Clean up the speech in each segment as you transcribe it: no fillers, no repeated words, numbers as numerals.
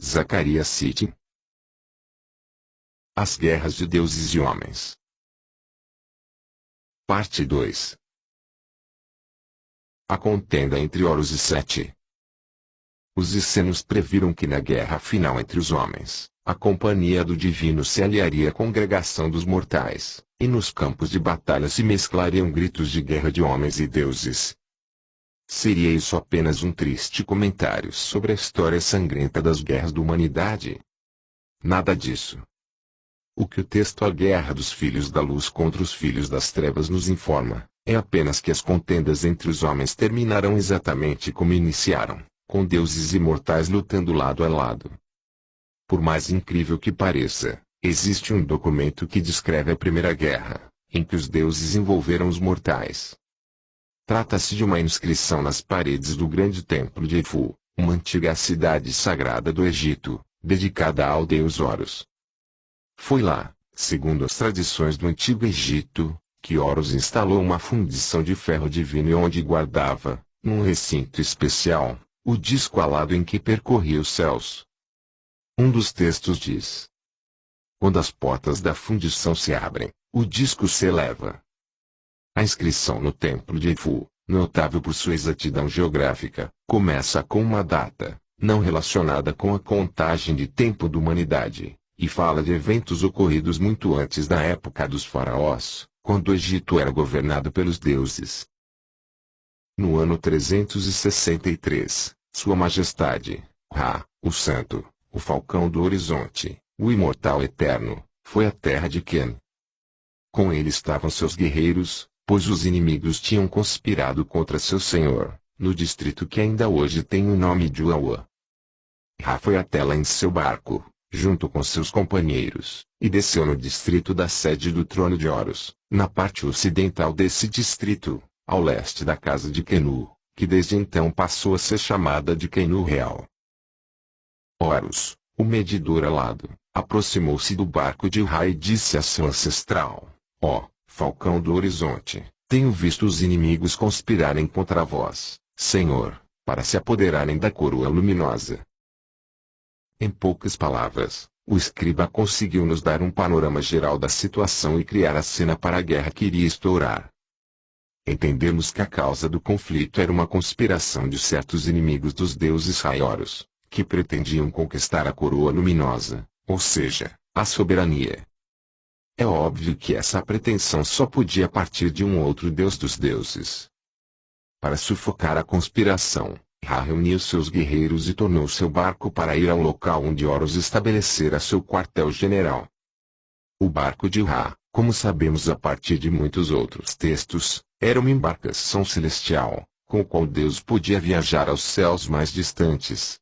Zacarias City. As guerras de deuses e homens. Parte 2. A contenda entre Horus e Sete. Os essenos previram que na guerra final entre os homens, a companhia do divino se aliaria à congregação dos mortais, e nos campos de batalha se mesclariam gritos de guerra de homens e deuses. Seria isso apenas um triste comentário sobre a história sangrenta das guerras da humanidade? Nada disso. O que o texto A Guerra dos Filhos da Luz contra os Filhos das Trevas nos informa, é apenas que as contendas entre os homens terminarão exatamente como iniciaram, com deuses imortais lutando lado a lado. Por mais incrível que pareça, existe um documento que descreve a Primeira Guerra, em que os deuses envolveram os mortais. Trata-se de uma inscrição nas paredes do grande templo de Edfu, uma antiga cidade sagrada do Egito, dedicada ao deus Horus. Foi lá, segundo as tradições do Antigo Egito, que Horus instalou uma fundição de ferro divino e onde guardava, num recinto especial, o disco alado em que percorria os céus. Um dos textos diz: quando as portas da fundição se abrem, o disco se eleva. A inscrição no templo de Edfu, notável por sua exatidão geográfica, começa com uma data, não relacionada com a contagem de tempo da humanidade, e fala de eventos ocorridos muito antes da época dos faraós, quando o Egito era governado pelos deuses. No ano 363, Sua Majestade, Ra, o Santo, o Falcão do Horizonte, o Imortal Eterno, foi à terra de Ken. Com ele estavam seus guerreiros, pois os inimigos tinham conspirado contra seu senhor, no distrito que ainda hoje tem o nome de Uaua. Ra foi até lá em seu barco, junto com seus companheiros, e desceu no distrito da sede do trono de Horus, na parte ocidental desse distrito, ao leste da casa de Kenu, que desde então passou a ser chamada de Kenu Real. Horus, o medidor alado, aproximou-se do barco de Ra e disse a seu ancestral: ó, Falcão do Horizonte, tenho visto os inimigos conspirarem contra vós, Senhor, para se apoderarem da coroa luminosa. Em poucas palavras, o escriba conseguiu nos dar um panorama geral da situação e criar a cena para a guerra que iria estourar. Entendemos que a causa do conflito era uma conspiração de certos inimigos dos deuses Ra e Horus, que pretendiam conquistar a coroa luminosa, ou seja, a soberania. É óbvio que essa pretensão só podia partir de um outro deus dos deuses. Para sufocar a conspiração, Ra reuniu seus guerreiros e tornou seu barco para ir ao local onde Horus estabelecera seu quartel-general. O barco de Ra, como sabemos a partir de muitos outros textos, era uma embarcação celestial, com o qual Deus podia viajar aos céus mais distantes.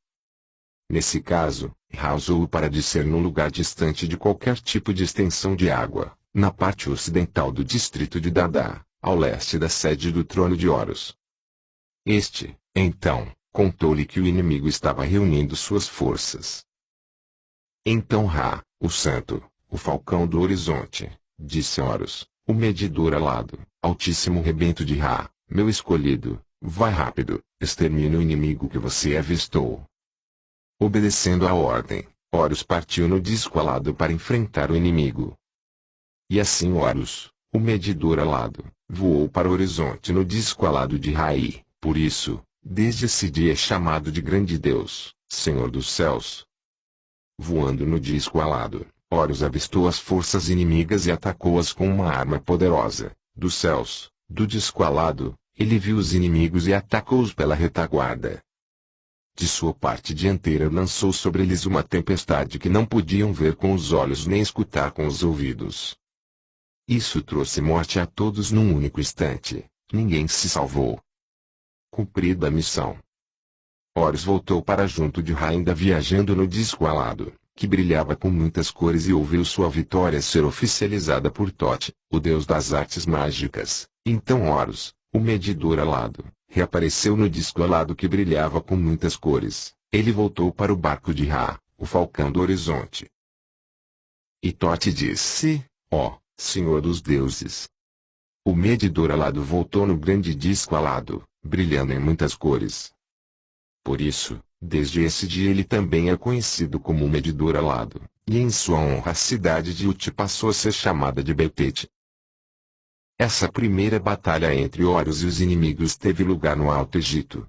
Nesse caso, Ra usou-o para descer num lugar distante de qualquer tipo de extensão de água, na parte ocidental do distrito de Dada, ao leste da sede do trono de Horus. Este, então, contou-lhe que o inimigo estava reunindo suas forças. Então Ra, o Santo, o Falcão do Horizonte, disse a Horus, o medidor alado, altíssimo rebento de Ra, meu escolhido, vai rápido, extermine o inimigo que você avistou. Obedecendo à ordem, Horus partiu no disco alado para enfrentar o inimigo. E assim Horus, o medidor alado, voou para o horizonte no disco alado de Ra e, por isso, desde esse dia é chamado de Grande Deus, Senhor dos Céus. Voando no disco alado, Horus avistou as forças inimigas e atacou-as com uma arma poderosa. Dos céus, do disco alado, ele viu os inimigos e atacou-os pela retaguarda. De sua parte dianteira lançou sobre eles uma tempestade que não podiam ver com os olhos nem escutar com os ouvidos. Isso trouxe morte a todos num único instante, ninguém se salvou. Cumprida a missão, Horus voltou para junto de Ra ainda viajando no disco alado, que brilhava com muitas cores e ouviu sua vitória ser oficializada por Thoth, o deus das artes mágicas. Então Horus, o medidor alado, reapareceu no disco alado que brilhava com muitas cores. Ele voltou para o barco de Ra, o Falcão do Horizonte. E Thoth disse: ó, Senhor dos deuses. O medidor alado voltou no grande disco alado, brilhando em muitas cores. Por isso, Desde esse dia ele também é conhecido como o medidor alado, e em sua honra a cidade de Uti passou a ser chamada de Betete. Essa primeira batalha entre Horus e os inimigos teve lugar no Alto Egito.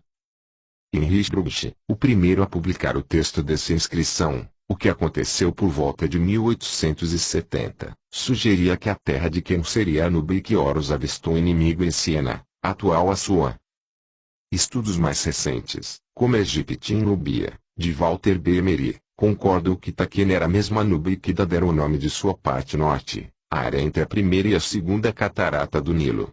Heinrich Brugsch, o primeiro a publicar o texto dessa inscrição, o que aconteceu por volta de 1870, sugeria que a terra de quem seria a Núbia e que Horus avistou o inimigo em Siena, atual Assua. Estudos mais recentes, como Egipte em Núbia, de Walter B. Emery, concordam que Taquena era a mesma Núbia e que Dada era o nome de sua parte norte, a área entre a primeira e a segunda catarata do Nilo.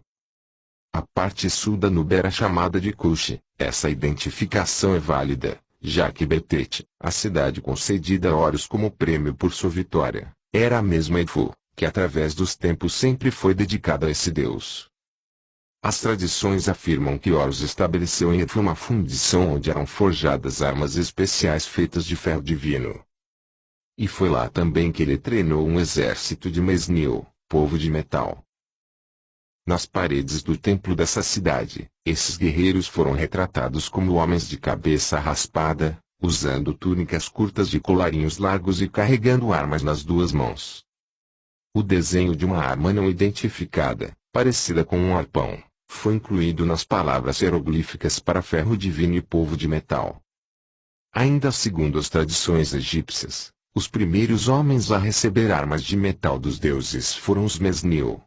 A parte sul da Núbia era chamada de Cush. Essa identificação é válida, já que Betete, a cidade concedida a Horus como prêmio por sua vitória, era a mesma Edfu, que através dos tempos sempre foi dedicada a esse deus. As tradições afirmam que Horus estabeleceu em Edfu uma fundição onde eram forjadas armas especiais feitas de ferro divino. E foi lá também que ele treinou um exército de Mesnil, povo de metal. Nas paredes do templo dessa cidade, esses guerreiros foram retratados como homens de cabeça raspada, usando túnicas curtas de colarinhos largos e carregando armas nas duas mãos. O desenho de uma arma não identificada, parecida com um arpão, foi incluído nas palavras hieroglíficas para ferro divino e povo de metal. Ainda segundo as tradições egípcias, os primeiros homens a receber armas de metal dos deuses foram os Mesnil.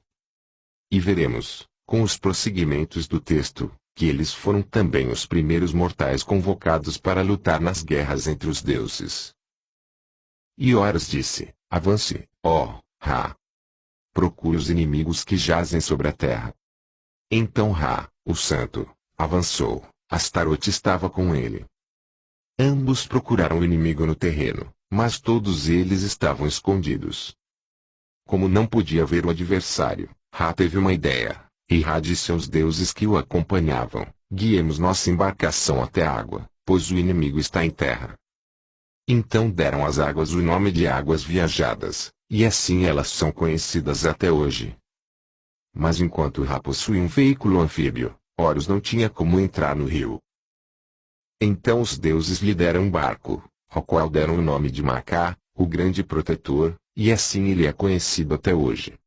E veremos, com os prosseguimentos do texto, que eles foram também os primeiros mortais convocados para lutar nas guerras entre os deuses. E Horus disse: avance, ó Ra. Procure os inimigos que jazem sobre a terra. Então Ra, o santo, avançou. Astarote estava com ele. Ambos procuraram o inimigo no terreno, mas todos eles estavam escondidos. Como não podia ver o adversário, Ra teve uma ideia, e Ra disse aos deuses que o acompanhavam: guiemos nossa embarcação até a água, pois o inimigo está em terra. Então deram às águas o nome de águas viajadas, e assim elas são conhecidas até hoje. Mas enquanto Ra possuía um veículo anfíbio, Horus não tinha como entrar no rio. Então os deuses lhe deram um barco, ao qual deram o nome de Macá, o grande protetor, e assim ele é conhecido até hoje.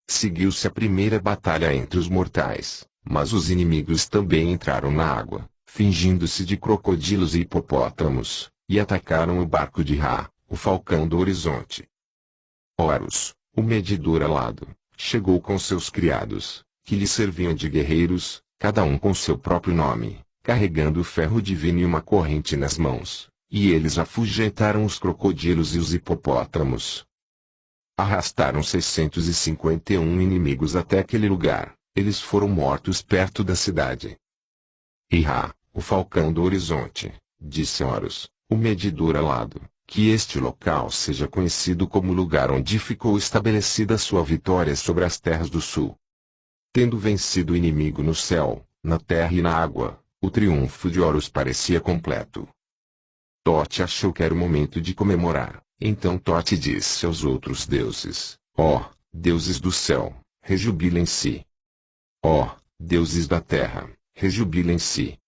Seguiu-se a primeira batalha entre os mortais, mas os inimigos também entraram na água, fingindo-se de crocodilos e hipopótamos, e atacaram o barco de Ra, o falcão do horizonte. Horus, o medidor alado, chegou com seus criados, que lhe serviam de guerreiros, cada um com seu próprio nome, carregando o ferro divino e uma corrente nas mãos, e eles afugentaram os crocodilos e os hipopótamos. Arrastaram 651 inimigos até aquele lugar, eles foram mortos perto da cidade. E Ra, o falcão do horizonte, disse Horus, o medidor alado, que este local seja conhecido como o lugar onde ficou estabelecida sua vitória sobre as terras do sul. Tendo vencido o inimigo no céu, na terra e na água, o triunfo de Horus parecia completo. Tote achou que era o momento de comemorar. Então Tote disse aos outros deuses: ó, deuses do céu, rejubilem-se. Ó, deuses da terra, rejubilem-se.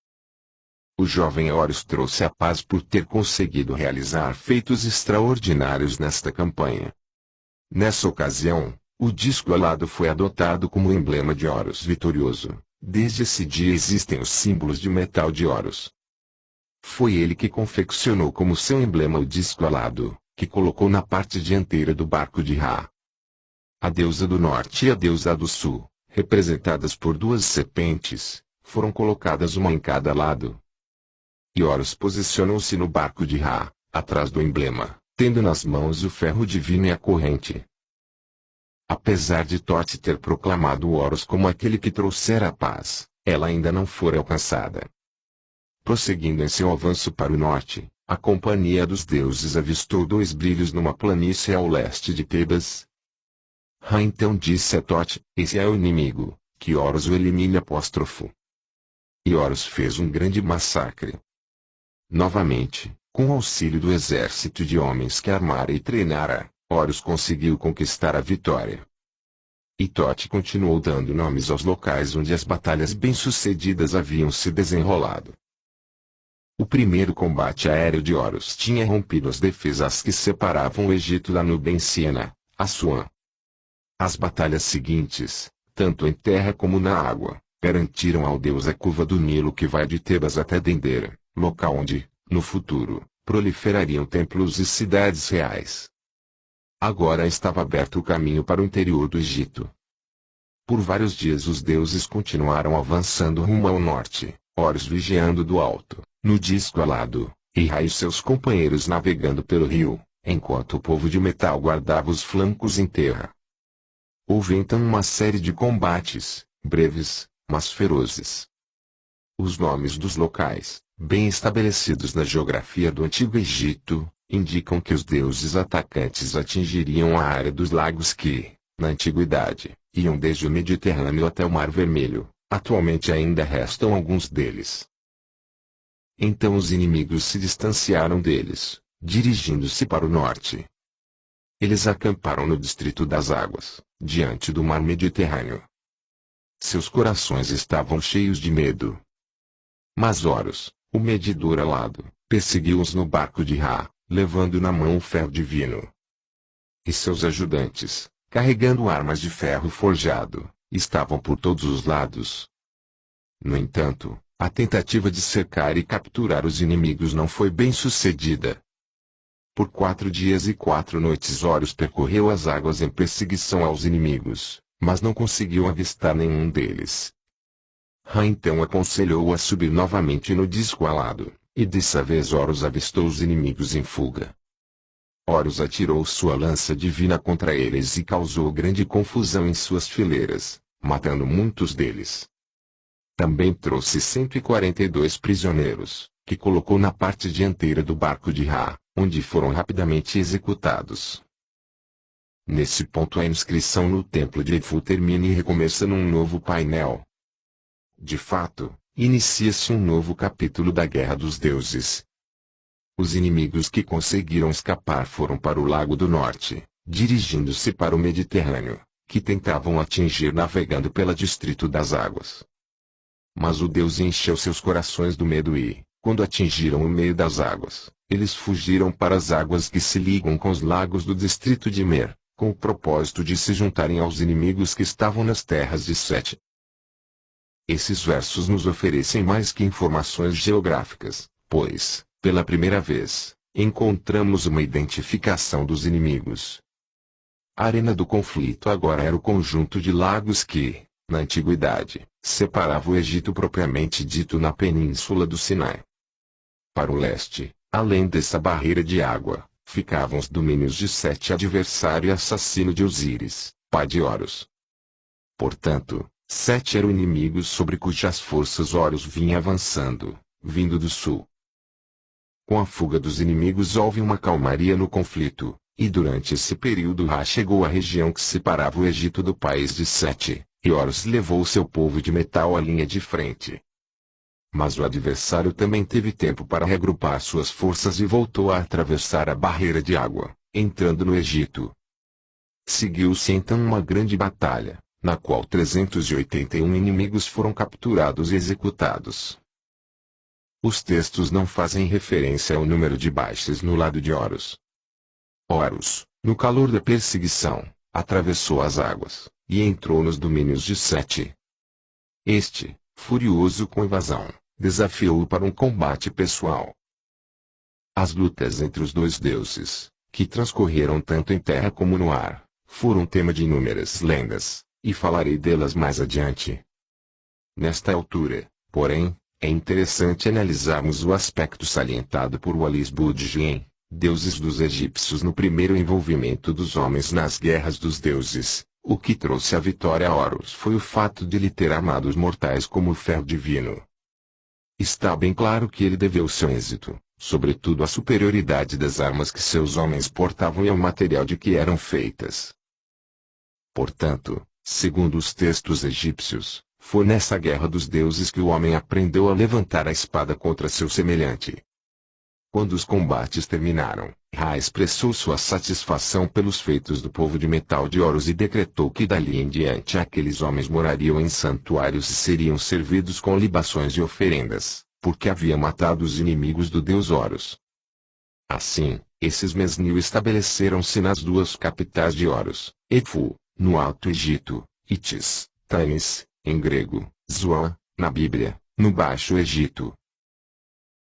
O jovem Horus trouxe a paz por ter conseguido realizar feitos extraordinários nesta campanha. Nessa ocasião, o disco alado foi adotado como emblema de Horus vitorioso. Desde esse dia existem os símbolos de metal de Horus. Foi ele que confeccionou como seu emblema o disco alado, que colocou na parte dianteira do barco de Ra. A deusa do norte e a deusa do sul, representadas por duas serpentes, foram colocadas uma em cada lado. E Horus posicionou-se no barco de Ra, atrás do emblema, tendo nas mãos o ferro divino e a corrente. Apesar de Tote ter proclamado Horus como aquele que trouxera a paz, ela ainda não fora alcançada. Prosseguindo em seu avanço para o norte, a companhia dos deuses avistou dois brilhos numa planície ao leste de Tebas. Ra então disse a Tote: esse é o inimigo, que Horus o elimine apóstrofo. E Horus fez um grande massacre. Novamente, com o auxílio do exército de homens que armara e treinara, Horus conseguiu conquistar a vitória. E Tote continuou dando nomes aos locais onde as batalhas bem-sucedidas haviam se desenrolado. O primeiro combate aéreo de Horus tinha rompido as defesas que separavam o Egito da Nubência, Assuã. As batalhas seguintes, tanto em terra como na água, garantiram ao deus a curva do Nilo que vai de Tebas até Dendera, local onde, no futuro, proliferariam templos e cidades reais. Agora estava aberto o caminho para o interior do Egito. Por vários dias os deuses continuaram avançando rumo ao norte, Horus vigiando do alto, no disco alado, e Ra e seus companheiros navegando pelo rio, enquanto o povo de metal guardava os flancos em terra. Houve então uma série de combates, breves, mas ferozes. Os nomes dos locais, bem estabelecidos na geografia do Antigo Egito, indicam que os deuses atacantes atingiriam a área dos lagos que, na antiguidade, iam desde o Mediterrâneo até o Mar Vermelho. Atualmente ainda restam alguns deles. Então os inimigos se distanciaram deles, dirigindo-se para o norte. Eles acamparam no Distrito das Águas, diante do Mar Mediterrâneo. Seus corações estavam cheios de medo. Mas Horus, o medidor alado, perseguiu-os no barco de Ra, levando na mão o ferro divino. E seus ajudantes, carregando armas de ferro forjado, estavam por todos os lados. No entanto, a tentativa de cercar e capturar os inimigos não foi bem sucedida. Por 4 dias e 4 noites Horus percorreu as águas em perseguição aos inimigos, mas não conseguiu avistar nenhum deles. Ra então aconselhou-o a subir novamente no disco alado, e dessa vez Horus avistou os inimigos em fuga. Horus atirou sua lança divina contra eles e causou grande confusão em suas fileiras, matando muitos deles. Também trouxe 142 prisioneiros, que colocou na parte dianteira do barco de Ra, onde foram rapidamente executados. Nesse ponto a inscrição no templo de Edfu termina e recomeça num novo painel. De fato, inicia-se um novo capítulo da Guerra dos Deuses. Os inimigos que conseguiram escapar foram para o Lago do Norte, dirigindo-se para o Mediterrâneo, que tentavam atingir navegando pelo Distrito das Águas. Mas o Deus encheu seus corações do medo e, quando atingiram o meio das águas, eles fugiram para as águas que se ligam com os lagos do distrito de Mer, com o propósito de se juntarem aos inimigos que estavam nas terras de Sete. Esses versos nos oferecem mais que informações geográficas, pois, pela primeira vez, encontramos uma identificação dos inimigos. A arena do conflito agora era o conjunto de lagos que, na antiguidade, separava o Egito propriamente dito na península do Sinai. Para o leste, além dessa barreira de água, ficavam os domínios de Sete, adversário e assassino de Osíris, pai de Horus. Portanto, Sete era o inimigo sobre cujas forças Horus vinha avançando, vindo do sul. Com a fuga dos inimigos houve uma calmaria no conflito, e durante esse período Ra chegou à região que separava o Egito do país de Sete, e Horus levou seu povo de metal à linha de frente. Mas o adversário também teve tempo para regrupar suas forças e voltou a atravessar a barreira de água, entrando no Egito. Seguiu-se então uma grande batalha, na qual 381 inimigos foram capturados e executados. Os textos não fazem referência ao número de baixas no lado de Horus. Horus, no calor da perseguição, atravessou as águas, e entrou nos domínios de Sete. Este, furioso com a invasão, desafiou-o para um combate pessoal. As lutas entre os dois deuses, que transcorreram tanto em terra como no ar, foram tema de inúmeras lendas, e falarei delas mais adiante. Nesta altura, porém, é interessante analisarmos o aspecto salientado por Walis Budjien, Deuses dos Egípcios no primeiro envolvimento dos homens nas guerras dos deuses. O que trouxe a vitória a Horus foi o fato de ele ter amado os mortais como o ferro divino. Está bem claro que ele deveu seu êxito, sobretudo à superioridade das armas que seus homens portavam e ao material de que eram feitas. Portanto, segundo os textos egípcios, foi nessa guerra dos deuses que o homem aprendeu a levantar a espada contra seu semelhante. Quando os combates terminaram, Ra expressou sua satisfação pelos feitos do povo de metal de Horus e decretou que dali em diante aqueles homens morariam em santuários e seriam servidos com libações e oferendas, porque havia matado os inimigos do deus Horus. Assim, esses Mesnil estabeleceram-se nas duas capitais de Horus, Edfu, no Alto Egito, e Tis, Tanis, em grego, Zoan, na Bíblia, no Baixo Egito.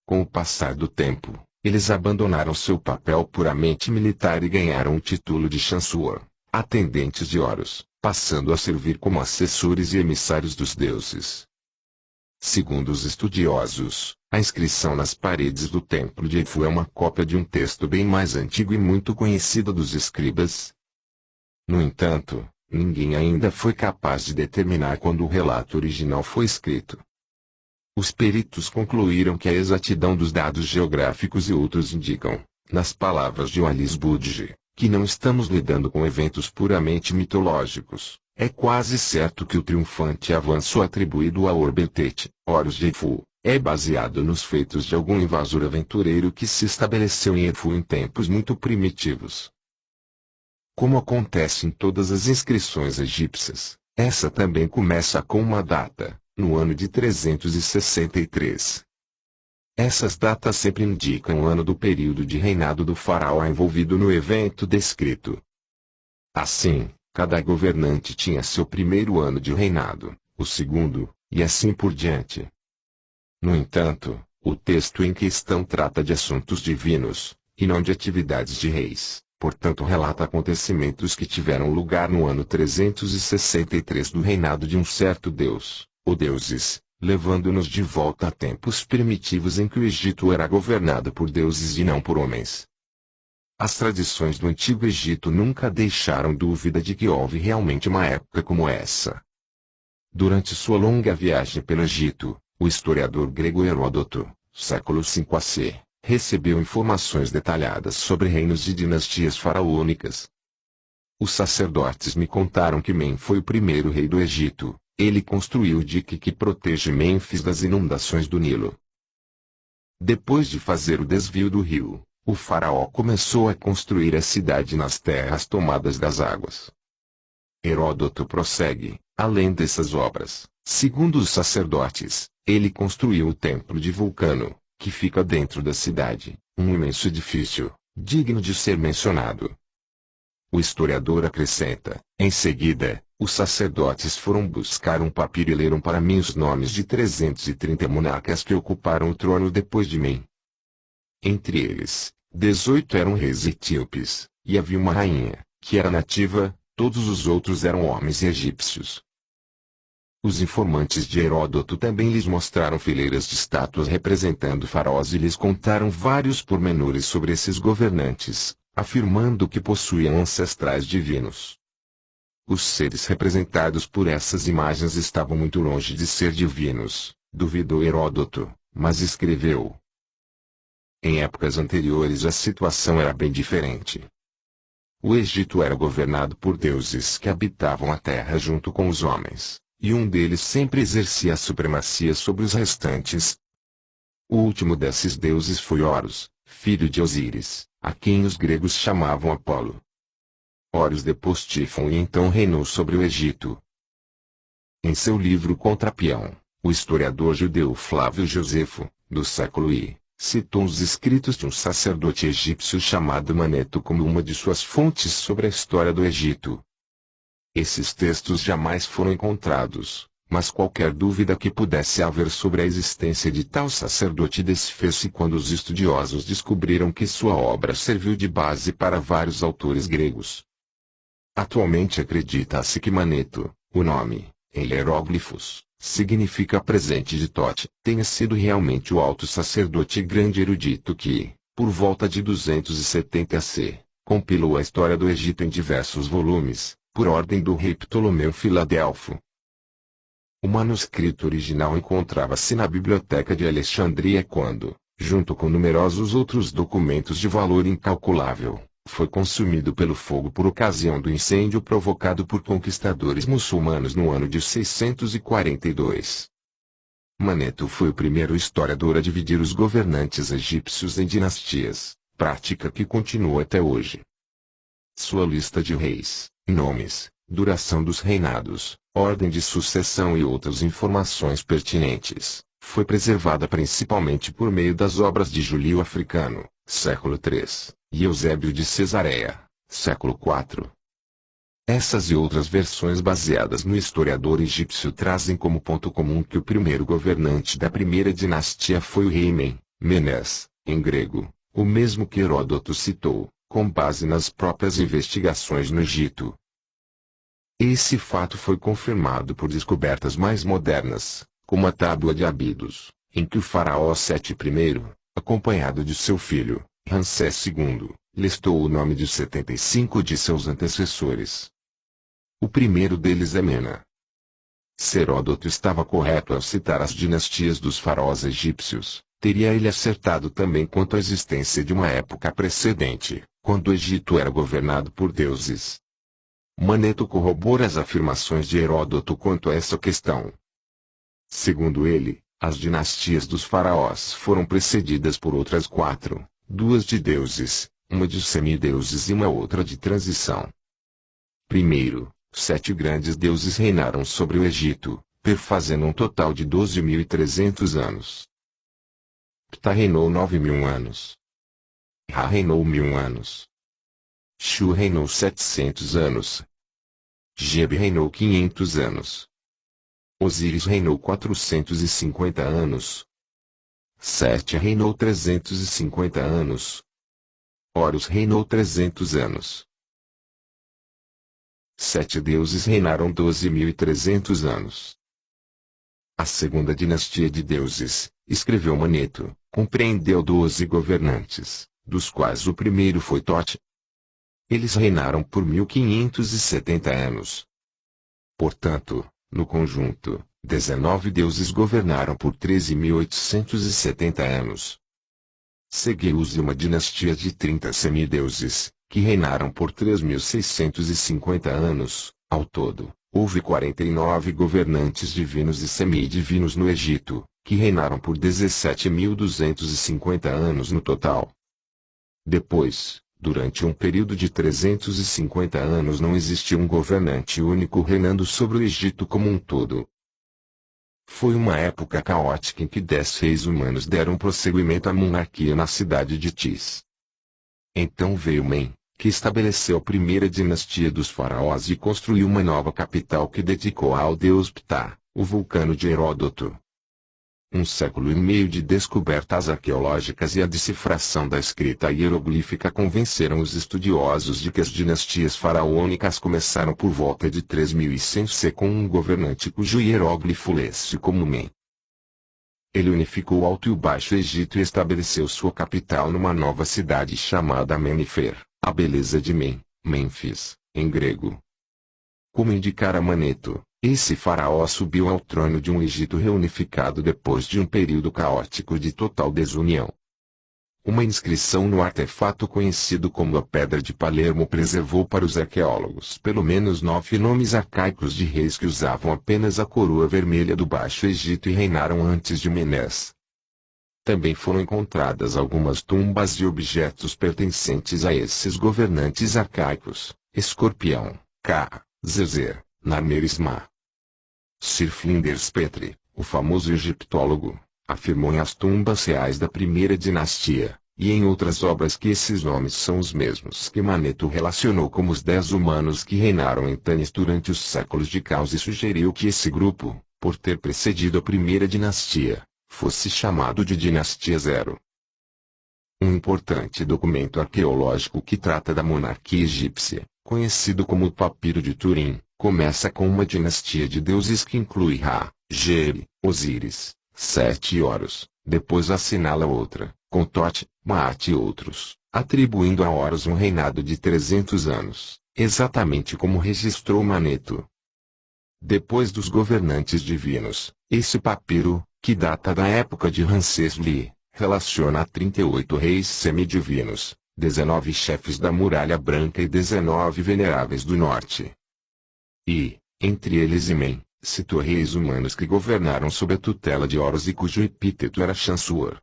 Com o passar do tempo, eles abandonaram seu papel puramente militar e ganharam o título de Chansur, atendentes de Horus, passando a servir como assessores e emissários dos deuses. Segundo os estudiosos, a inscrição nas paredes do templo de Edfu é uma cópia de um texto bem mais antigo e muito conhecido dos escribas. No entanto, ninguém ainda foi capaz de determinar quando o relato original foi escrito. Os peritos concluíram que a exatidão dos dados geográficos e outros indicam, nas palavras de Wallis Budge, que não estamos lidando com eventos puramente mitológicos. É quase certo que o triunfante avanço atribuído a Orbetete, Horus de Edfu, é baseado nos feitos de algum invasor aventureiro que se estabeleceu em Edfu em tempos muito primitivos. Como acontece em todas as inscrições egípcias, essa também começa com uma data, no ano de 363. Essas datas sempre indicam o ano do período de reinado do faraó envolvido no evento descrito. Assim, cada governante tinha seu primeiro ano de reinado, o segundo, e assim por diante. No entanto, o texto em questão trata de assuntos divinos, e não de atividades de reis, portanto relata acontecimentos que tiveram lugar no ano 363 do reinado de um certo deus, ou deuses, levando-nos de volta a tempos primitivos em que o Egito era governado por deuses e não por homens. As tradições do Antigo Egito nunca deixaram dúvida de que houve realmente uma época como essa. Durante sua longa viagem pelo Egito, o historiador grego Heródoto, século V a.C., recebeu informações detalhadas sobre reinos e dinastias faraônicas. Os sacerdotes me contaram que Men foi o primeiro rei do Egito. Ele construiu o dique que protege Mênfis das inundações do Nilo. Depois de fazer o desvio do rio, o faraó começou a construir a cidade nas terras tomadas das águas. Heródoto prossegue, além dessas obras, segundo os sacerdotes, ele construiu o templo de Vulcano, que fica dentro da cidade, um imenso edifício, digno de ser mencionado. O historiador acrescenta, em seguida, os sacerdotes foram buscar um papiro e leram para mim os nomes de 330 monarcas que ocuparam o trono depois de mim. Entre eles, 18 eram reis etíopes, e havia uma rainha, que era nativa, todos os outros eram homens egípcios. Os informantes de Heródoto também lhes mostraram fileiras de estátuas representando faraós e lhes contaram vários pormenores sobre esses governantes, afirmando que possuíam ancestrais divinos. Os seres representados por essas imagens estavam muito longe de ser divinos, duvidou Heródoto, mas escreveu. Em épocas anteriores a situação era bem diferente. O Egito era governado por deuses que habitavam a terra junto com os homens, e um deles sempre exercia a supremacia sobre os restantes. O último desses deuses foi Horus, filho de Osíris, a quem os gregos chamavam Apolo. Horus depôs Tifon e então reinou sobre o Egito. Em seu livro Contra Pião, o historiador judeu Flávio Josefo, do século I, citou os escritos de um sacerdote egípcio chamado Maneto como uma de suas fontes sobre a história do Egito. Esses textos jamais foram encontrados, mas qualquer dúvida que pudesse haver sobre a existência de tal sacerdote desfez-se quando os estudiosos descobriram que sua obra serviu de base para vários autores gregos. Atualmente acredita-se que Maneto, o nome, em hieróglifos, significa presente de Tote, tenha sido realmente o alto sacerdote e grande erudito que, por volta de 270 c, compilou a história do Egito em diversos volumes, por ordem do rei Ptolomeu Filadelfo. O manuscrito original encontrava-se na Biblioteca de Alexandria quando, junto com numerosos outros documentos de valor incalculável, foi consumido pelo fogo por ocasião do incêndio provocado por conquistadores muçulmanos no ano de 642. Maneto foi o primeiro historiador a dividir os governantes egípcios em dinastias, prática que continua até hoje. Sua lista de reis, nomes, duração dos reinados, ordem de sucessão e outras informações pertinentes, Foi preservada principalmente por meio das obras de Júlio Africano, século III, e Eusébio de Cesareia, século IV. Essas e outras versões baseadas no historiador egípcio trazem como ponto comum que o primeiro governante da primeira dinastia foi o rei Menes, em grego, o mesmo que Heródoto citou, com base nas próprias investigações no Egito. Esse fato foi confirmado por descobertas mais modernas, como a Tábua de Abidos, em que o faraó Seti I, acompanhado de seu filho, Ramsés II, listou o nome de 75 de seus antecessores. O primeiro deles é Mena. Heródoto estava correto ao citar as dinastias dos faraós egípcios. Teria ele acertado também quanto à existência de uma época precedente, quando o Egito era governado por deuses. Maneto corrobora as afirmações de Heródoto quanto a essa questão. Segundo ele, as dinastias dos faraós foram precedidas por outras 4, 2 de deuses, uma de semideuses e uma outra de transição. Primeiro, 7 grandes deuses reinaram sobre o Egito, perfazendo um total de 12.300 anos. Ptah reinou 9.000 anos. Ra reinou 1.000 anos. Shu reinou 700 anos. Geb reinou 500 anos. Osíris reinou 450 anos. Sete reinou 350 anos. Horus reinou 300 anos. 7 deuses reinaram 12.300 anos. A segunda dinastia de deuses, escreveu Maneto, compreendeu 12 governantes, dos quais o primeiro foi Tote. Eles reinaram por 1.570 anos. Portanto, no conjunto, 19 deuses governaram por 13.870 anos. Seguiu-se uma dinastia de 30 semideuses, que reinaram por 3.650 anos. Ao todo, houve 49 governantes divinos e semidivinos no Egito, que reinaram por 17.250 anos no total. Depois, durante um período de 350 anos não existiu um governante único reinando sobre o Egito como um todo. Foi uma época caótica em que 10 reis humanos deram prosseguimento à monarquia na cidade de Tis. Então veio Men, que estabeleceu a primeira dinastia dos faraós e construiu uma nova capital que dedicou ao deus Ptah, o vulcano de Heródoto. Um século e meio de descobertas arqueológicas e a decifração da escrita hieroglífica convenceram os estudiosos de que as dinastias faraônicas começaram por volta de 3100 C com um governante cujo hieróglifo lê-se como Men. Ele unificou o Alto e o Baixo Egito e estabeleceu sua capital numa nova cidade chamada Menifer, a beleza de Mênfis, em grego. Como indicara Maneto, esse faraó subiu ao trono de um Egito reunificado depois de um período caótico de total desunião. Uma inscrição no artefato conhecido como a Pedra de Palermo preservou para os arqueólogos pelo menos 9 nomes arcaicos de reis que usavam apenas a coroa vermelha do Baixo Egito e reinaram antes de Menes. Também foram encontradas algumas tumbas e objetos pertencentes a esses governantes arcaicos: Escorpião, Ka, Zezer, Narmer-Isma. Sir Flinders Petrie, o famoso egiptólogo, afirmou em As Tumbas Reais da Primeira Dinastia, e em outras obras que esses nomes são os mesmos que Maneto relacionou como os 10 humanos que reinaram em Tanis durante os séculos de caos e sugeriu que esse grupo, por ter precedido a Primeira Dinastia, fosse chamado de Dinastia Zero. Um importante documento arqueológico que trata da monarquia egípcia, conhecido como o Papiro de Turim, começa com uma dinastia de deuses que inclui Ra, Geb, Osíris, Sete e Horus, depois assinala outra, com Tote, Maat e outros, atribuindo a Horus um reinado de 300 anos, exatamente como registrou Maneto. Depois dos governantes divinos, esse papiro, que data da época de Ramsés I, relaciona a 38 reis semidivinos, 19 chefes da Muralha Branca e 19 veneráveis do norte. E, entre eles Men, citou reis humanos que governaram sob a tutela de Horus e cujo epíteto era Chansur.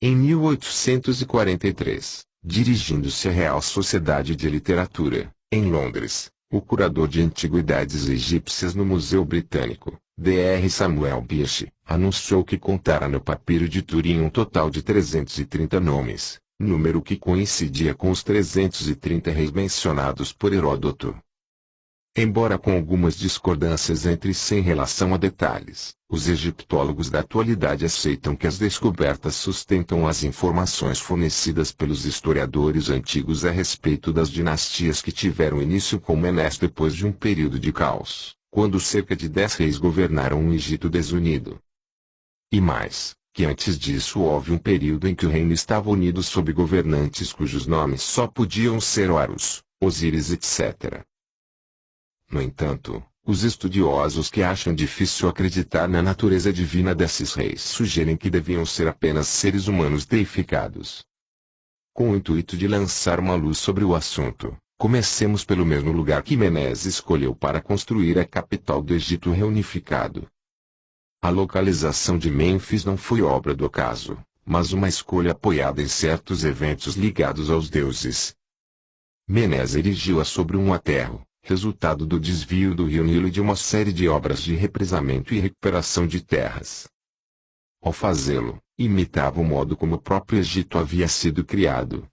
Em 1843, dirigindo-se à Real Sociedade de Literatura, em Londres, o curador de antiguidades egípcias no Museu Britânico, Dr. Samuel Birch, anunciou que contara no papiro de Turim um total de 330 nomes, número que coincidia com os 330 reis mencionados por Heródoto. Embora com algumas discordâncias entre si em relação a detalhes, os egiptólogos da atualidade aceitam que as descobertas sustentam as informações fornecidas pelos historiadores antigos a respeito das dinastias que tiveram início com Menes depois de um período de caos, quando cerca de 10 reis governaram um Egito desunido. E mais, que antes disso houve um período em que o reino estava unido sob governantes cujos nomes só podiam ser Horus, Osíris etc. No entanto, os estudiosos que acham difícil acreditar na natureza divina desses reis sugerem que deviam ser apenas seres humanos deificados. Com o intuito de lançar uma luz sobre o assunto, comecemos pelo mesmo lugar que Menes escolheu para construir a capital do Egito reunificado. A localização de Mênfis não foi obra do acaso, mas uma escolha apoiada em certos eventos ligados aos deuses. Menes erigiu-a sobre um aterro, resultado do desvio do rio Nilo e de uma série de obras de represamento e recuperação de terras. Ao fazê-lo, imitava o modo como o próprio Egito havia sido criado.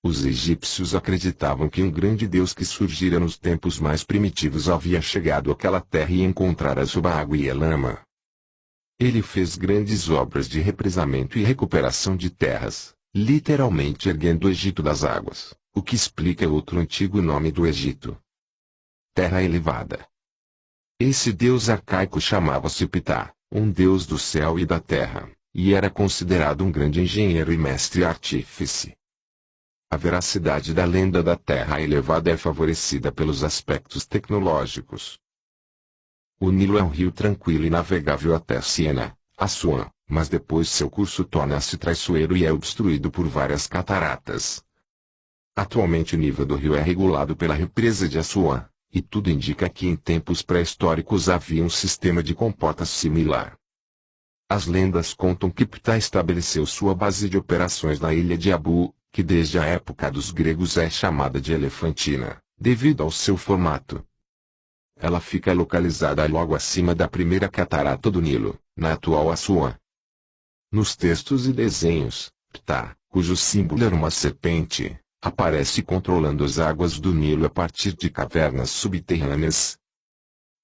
Os egípcios acreditavam que um grande deus que surgira nos tempos mais primitivos havia chegado àquela terra e encontrara sob a água e a lama. Ele fez grandes obras de represamento e recuperação de terras, literalmente erguendo o Egito das águas, o que explica outro antigo nome do Egito: Terra Elevada. Esse deus arcaico chamava-se Ptah, um deus do céu e da terra, e era considerado um grande engenheiro e mestre artífice. A veracidade da lenda da Terra Elevada é favorecida pelos aspectos tecnológicos. O Nilo é um rio tranquilo e navegável até Siena, Assuã, mas depois seu curso torna-se traiçoeiro e é obstruído por várias cataratas. Atualmente o nível do rio é regulado pela represa de Assuã, e tudo indica que em tempos pré-históricos havia um sistema de comportas similar. As lendas contam que Ptah estabeleceu sua base de operações na ilha de Abu, que desde a época dos gregos é chamada de Elefantina, devido ao seu formato. Ela fica localizada logo acima da primeira catarata do Nilo, na atual Assuã. Nos textos e desenhos, Ptah, cujo símbolo era uma serpente, aparece controlando as águas do Nilo a partir de cavernas subterrâneas.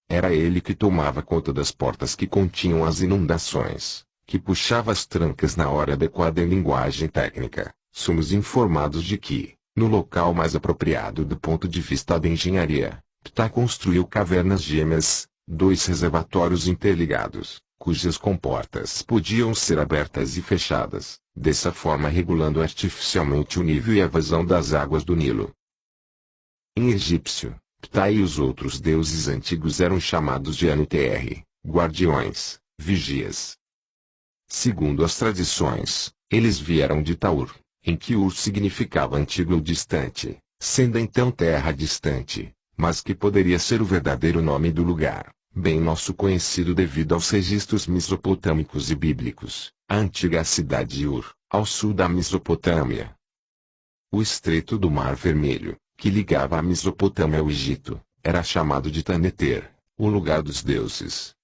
Era ele que tomava conta das portas que continham as inundações, que puxava as trancas na hora adequada em linguagem técnica. Somos informados de que, no local mais apropriado do ponto de vista da engenharia, Ptah construiu cavernas gêmeas, 2 reservatórios interligados, cujas comportas podiam ser abertas e fechadas, dessa forma regulando artificialmente o nível e a vazão das águas do Nilo. Em egípcio, Ptah e os outros deuses antigos eram chamados de Anutr, guardiões, vigias. Segundo as tradições, eles vieram de Taur, em que Ur significava antigo ou distante, sendo então terra distante, mas que poderia ser o verdadeiro nome do lugar, bem nosso conhecido devido aos registros mesopotâmicos e bíblicos, a antiga cidade de Ur, ao sul da Mesopotâmia. O estreito do Mar Vermelho, que ligava a Mesopotâmia ao Egito, era chamado de Taneter, o lugar dos deuses.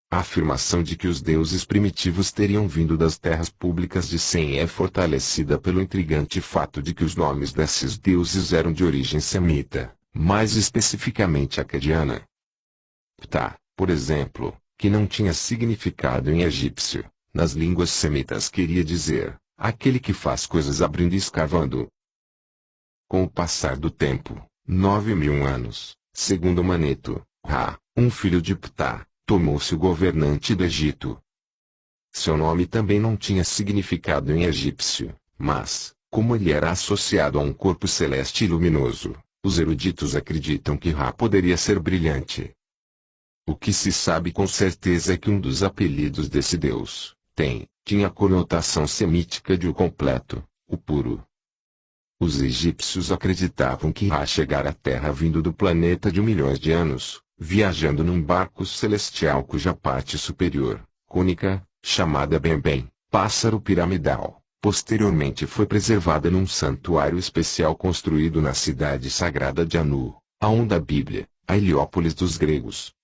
A afirmação de que os deuses primitivos teriam vindo das terras públicas de Sem é fortalecida pelo intrigante fato de que os nomes desses deuses eram de origem semita, mais especificamente acadiana. Ptah, por exemplo, que não tinha significado em egípcio, nas línguas semitas queria dizer, aquele que faz coisas abrindo e escavando. Com o passar do tempo, 9.000 anos, segundo Maneto, Ra, um filho de Ptah, tornou-se o governante do Egito. Seu nome também não tinha significado em egípcio, mas, como ele era associado a um corpo celeste e luminoso, os eruditos acreditam que Ra poderia ser brilhante. O que se sabe com certeza é que um dos apelidos desse deus, tinha a conotação semítica de o completo, o puro. Os egípcios acreditavam que Ra chegara à Terra vindo do planeta de milhões de anos, viajando num barco celestial cuja parte superior, cônica, chamada Bem-Bem, pássaro piramidal, posteriormente foi preservada num santuário especial construído na cidade sagrada de Anu, aonde a Bíblia, a Heliópolis dos gregos.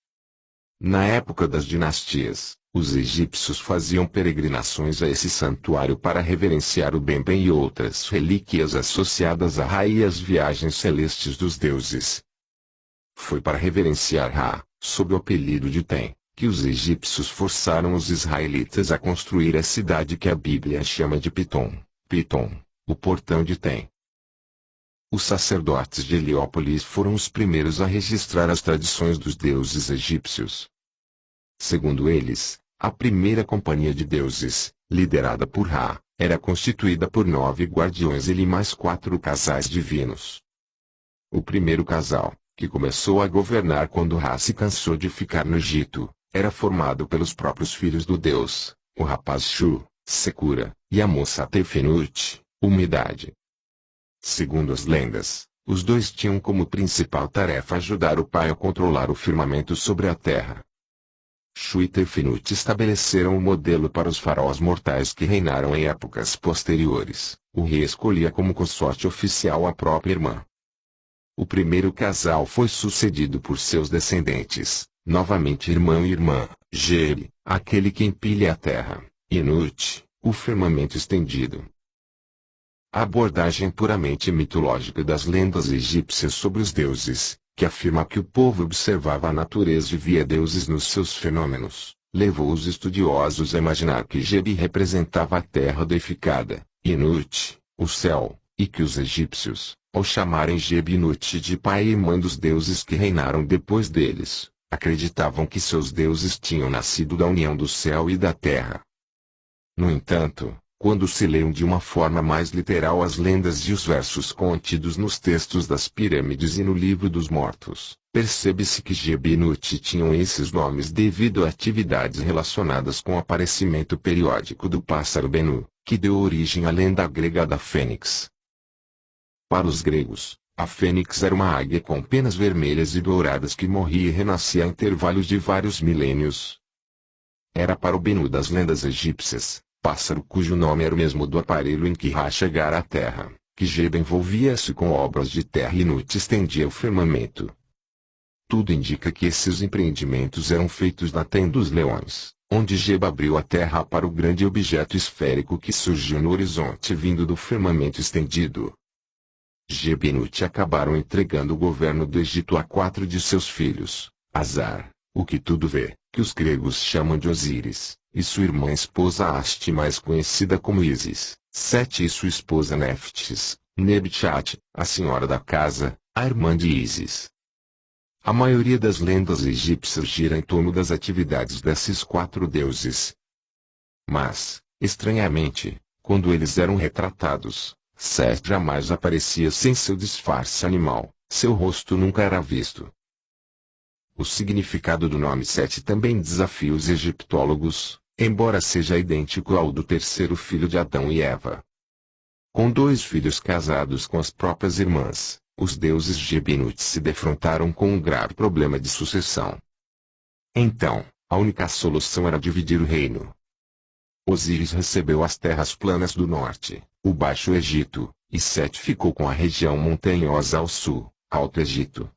Na época das dinastias, os egípcios faziam peregrinações a esse santuário para reverenciar o Bemben e outras relíquias associadas a Ra e as viagens celestes dos deuses. Foi para reverenciar Ra, sob o apelido de Tem, que os egípcios forçaram os israelitas a construir a cidade que a Bíblia chama de Pitom, o portão de Tem. Os sacerdotes de Heliópolis foram os primeiros a registrar as tradições dos deuses egípcios. Segundo eles, a primeira companhia de deuses, liderada por Ra, era constituída por 9 guardiões e mais 4 casais divinos. O primeiro casal, que começou a governar quando Ra se cansou de ficar no Egito, era formado pelos próprios filhos do deus, o rapaz Shu, secura, e a moça Tefenut, umidade. Segundo as lendas, os dois tinham como principal tarefa ajudar o pai a controlar o firmamento sobre a terra. Shu e Tefenut estabeleceram o modelo para os faraós mortais que reinaram em épocas posteriores. O rei escolhia como consorte oficial a própria irmã. O primeiro casal foi sucedido por seus descendentes, novamente irmão e irmã, Geb, aquele que empilha a terra, e Nut, o firmamento estendido. A abordagem puramente mitológica das lendas egípcias sobre os deuses, que afirma que o povo observava a natureza e via deuses nos seus fenômenos, levou os estudiosos a imaginar que Geb representava a terra deificada, e Nut, o céu, e que os egípcios, ao chamarem Geb e Nut de pai e mãe dos deuses que reinaram depois deles, acreditavam que seus deuses tinham nascido da união do céu e da terra. No entanto, quando se leem de uma forma mais literal as lendas e os versos contidos nos textos das pirâmides e no livro dos mortos, percebe-se que Geb e Nut tinham esses nomes devido a atividades relacionadas com o aparecimento periódico do pássaro Benu, que deu origem à lenda grega da fênix. Para os gregos, a fênix era uma águia com penas vermelhas e douradas que morria e renascia a intervalos de vários milênios. Era para o Benu das lendas egípcias, pássaro cujo nome era o mesmo do aparelho em que Ra chegara à terra, que Geb envolvia-se com obras de terra e Nut estendia o firmamento. Tudo indica que esses empreendimentos eram feitos na Tenda dos Leões, onde Geb abriu a terra para o grande objeto esférico que surgiu no horizonte vindo do firmamento estendido. Geb e Nut acabaram entregando o governo do Egito a 4 de seus filhos, Azar, o que tudo vê, que os gregos chamam de Osíris, e sua irmã esposa Haste, mais conhecida como Ísis, Sete, e sua esposa Neftis, Nebtchat, a senhora da casa, a irmã de Ísis. A maioria das lendas egípcias gira em torno das atividades desses 4 deuses. Mas, estranhamente, quando eles eram retratados, Sete jamais aparecia sem seu disfarce animal, seu rosto nunca era visto. O significado do nome Sete também desafia os egiptólogos, embora seja idêntico ao do terceiro filho de Adão e Eva. Com 2 filhos casados com as próprias irmãs, os deuses Geb e Nut se defrontaram com um grave problema de sucessão. Então, a única solução era dividir o reino. Osíris recebeu as terras planas do norte, o Baixo Egito, e Sete ficou com a região montanhosa ao sul, Alto Egito.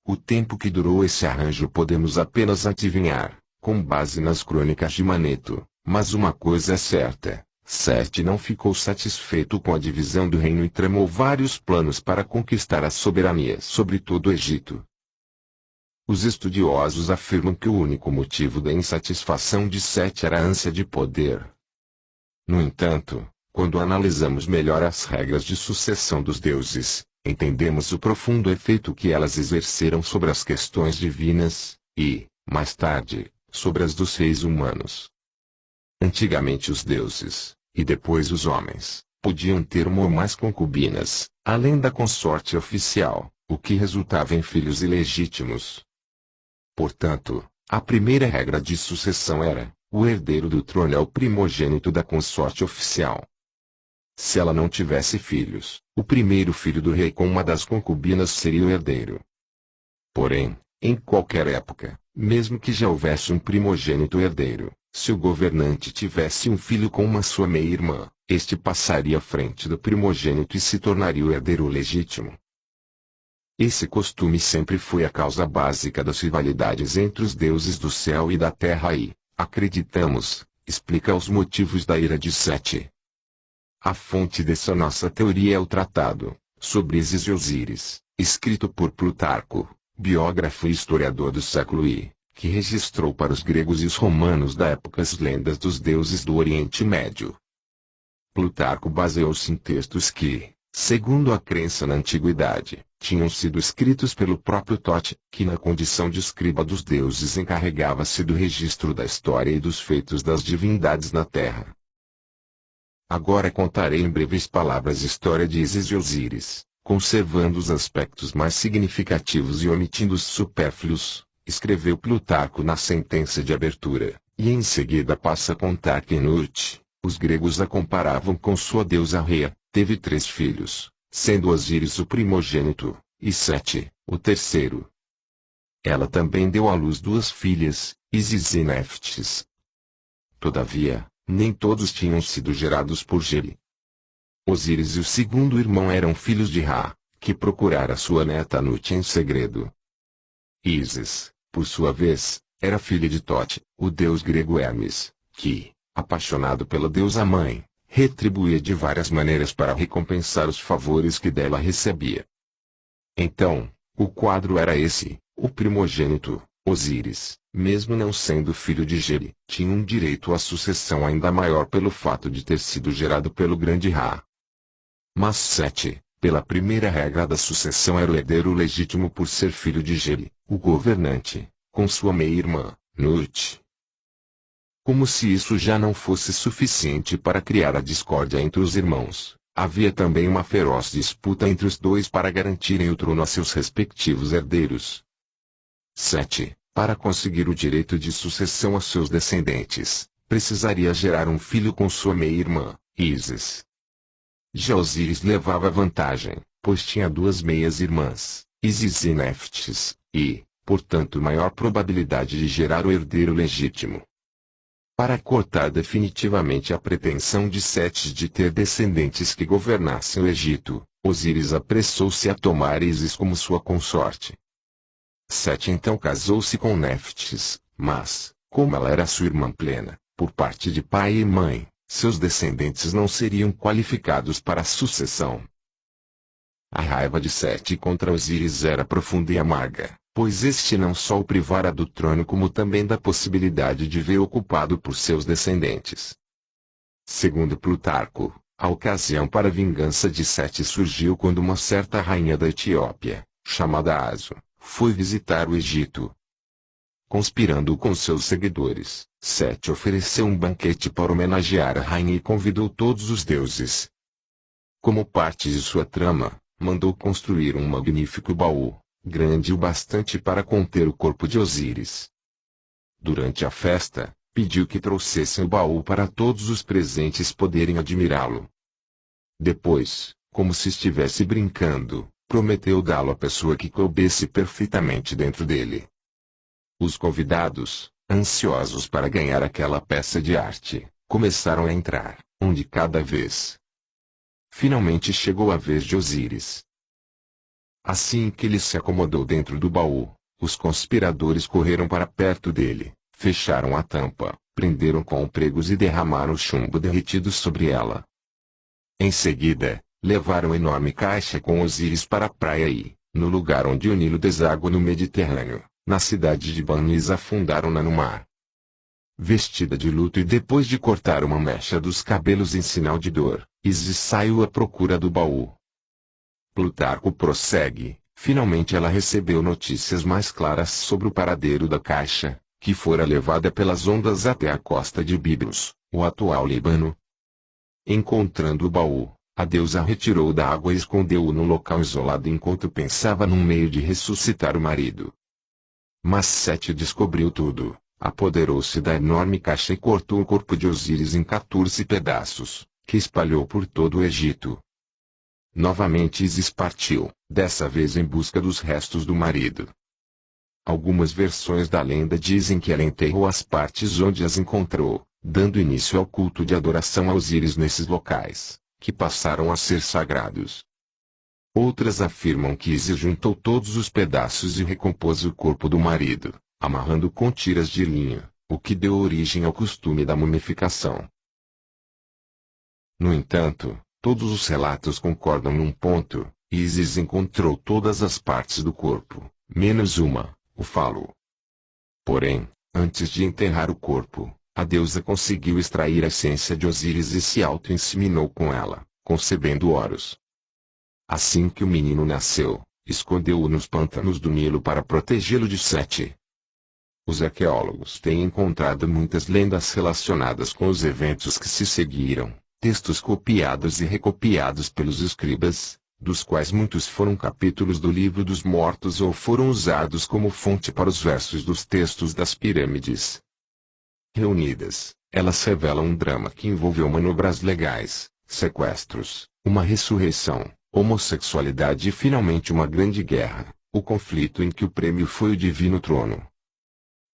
O tempo que durou esse arranjo podemos apenas adivinhar, com base nas crônicas de Maneto, mas uma coisa é certa, Sete não ficou satisfeito com a divisão do reino e tramou vários planos para conquistar a soberania sobre todo o Egito. Os estudiosos afirmam que o único motivo da insatisfação de Sete era a ânsia de poder. No entanto, quando analisamos melhor as regras de sucessão dos deuses, entendemos o profundo efeito que elas exerceram sobre as questões divinas, e, mais tarde, sobre as dos reis humanos. Antigamente os deuses, e depois os homens, podiam ter uma ou mais concubinas, além da consorte oficial, o que resultava em filhos ilegítimos. Portanto, a primeira regra de sucessão era: o herdeiro do trono é o primogênito da consorte oficial. Se ela não tivesse filhos, o primeiro filho do rei com uma das concubinas seria o herdeiro. Porém, em qualquer época, mesmo que já houvesse um primogênito herdeiro, se o governante tivesse um filho com uma sua meia-irmã, este passaria à frente do primogênito e se tornaria o herdeiro legítimo. Esse costume sempre foi a causa básica das rivalidades entre os deuses do céu e da terra e, acreditamos, explica os motivos da ira de Sete. A fonte dessa nossa teoria é o tratado sobre Ísis e Osíris, escrito por Plutarco, biógrafo e historiador do século I, que registrou para os gregos e os romanos da época as lendas dos deuses do Oriente Médio. Plutarco baseou-se em textos que, segundo a crença na antiguidade, tinham sido escritos pelo próprio Tote, que na condição de escriba dos deuses encarregava-se do registro da história e dos feitos das divindades na terra. Agora contarei em breves palavras a história de Ísis e Osíris, conservando os aspectos mais significativos e omitindo os supérfluos, escreveu Plutarco na sentença de abertura, e em seguida passa a contar que Nut, os gregos a comparavam com sua deusa Rhea, teve 3 filhos, sendo Osíris o primogênito, e Sete, o terceiro. Ela também deu à luz 2 filhas, Ísis e Néftis. Todavia, nem todos tinham sido gerados por Geri. Osíris e o segundo irmão eram filhos de Ra, que procurara sua neta Nut em segredo. Ísis, por sua vez, era filha de Tote, o deus grego Hermes, que, apaixonado pela deusa mãe, retribuía de várias maneiras para recompensar os favores que dela recebia. Então, o quadro era esse: o primogênito, Osíris, mesmo não sendo filho de Geri, tinha um direito à sucessão ainda maior pelo fato de ter sido gerado pelo grande Ra. Mas Sete, pela primeira regra da sucessão, era o herdeiro legítimo por ser filho de Geri, o governante, com sua meia-irmã, Nut. Como se isso já não fosse suficiente para criar a discórdia entre os irmãos, havia também uma feroz disputa entre os dois para garantirem o trono a seus respectivos herdeiros. Sete, para conseguir o direito de sucessão a seus descendentes, precisaria gerar um filho com sua meia-irmã, Ísis. Já Osíris levava vantagem, pois tinha 2 meias-irmãs, Ísis e Néftis, e, portanto, maior probabilidade de gerar o herdeiro legítimo. Para cortar definitivamente a pretensão de Sete de ter descendentes que governassem o Egito, Osíris apressou-se a tomar Ísis como sua consorte. Sete então casou-se com Néftis, mas, como ela era sua irmã plena, por parte de pai e mãe, seus descendentes não seriam qualificados para a sucessão. A raiva de Sete contra Osíris era profunda e amarga, pois este não só o privara do trono como também da possibilidade de vê-lo ocupado por seus descendentes. Segundo Plutarco, a ocasião para a vingança de Sete surgiu quando uma certa rainha da Etiópia, chamada Aso, foi visitar o Egito. Conspirando com seus seguidores, Sete ofereceu um banquete para homenagear a rainha e convidou todos os deuses. Como parte de sua trama, mandou construir um magnífico baú, grande o bastante para conter o corpo de Osíris. Durante a festa, pediu que trouxessem o baú para todos os presentes poderem admirá-lo. Depois, como se estivesse brincando, prometeu dá-lo à pessoa que coubesse perfeitamente dentro dele. Os convidados, ansiosos para ganhar aquela peça de arte, começaram a entrar, um de cada vez. Finalmente chegou a vez de Osíris. Assim que ele se acomodou dentro do baú, os conspiradores correram para perto dele, fecharam a tampa, prenderam com pregos e derramaram chumbo derretido sobre ela. Em seguida, levaram enorme caixa com Osíris para a praia e, no lugar onde o Nilo deságua no Mediterrâneo, na cidade de Banis, afundaram-na no mar. Vestida de luto e depois de cortar uma mecha dos cabelos em sinal de dor, Ísis saiu à procura do baú. Plutarco prossegue: finalmente ela recebeu notícias mais claras sobre o paradeiro da caixa, que fora levada pelas ondas até a costa de Biblos, o atual Líbano. Encontrando o baú, a deusa retirou da água e escondeu-o num local isolado enquanto pensava num meio de ressuscitar o marido. Mas Sete descobriu tudo, apoderou-se da enorme caixa e cortou o corpo de Osíris em 14 pedaços, que espalhou por todo o Egito. Novamente Ísis partiu, dessa vez em busca dos restos do marido. Algumas versões da lenda dizem que ela enterrou as partes onde as encontrou, dando início ao culto de adoração a Osíris nesses locais, que passaram a ser sagrados. Outras afirmam que Ísis juntou todos os pedaços e recompôs o corpo do marido, amarrando com tiras de linho, o que deu origem ao costume da mumificação. No entanto, todos os relatos concordam num ponto: Ísis encontrou todas as partes do corpo, menos uma, o falo. Porém, antes de enterrar o corpo, a deusa conseguiu extrair a essência de Osíris e se auto-inseminou com ela, concebendo Horus. Assim que o menino nasceu, escondeu-o nos pântanos do Nilo para protegê-lo de Sete. Os arqueólogos têm encontrado muitas lendas relacionadas com os eventos que se seguiram, textos copiados e recopiados pelos escribas, dos quais muitos foram capítulos do Livro dos Mortos ou foram usados como fonte para os versos dos textos das pirâmides. Reunidas, elas revelam um drama que envolveu manobras legais, sequestros, uma ressurreição, homossexualidade e finalmente uma grande guerra, o conflito em que o prêmio foi o divino trono.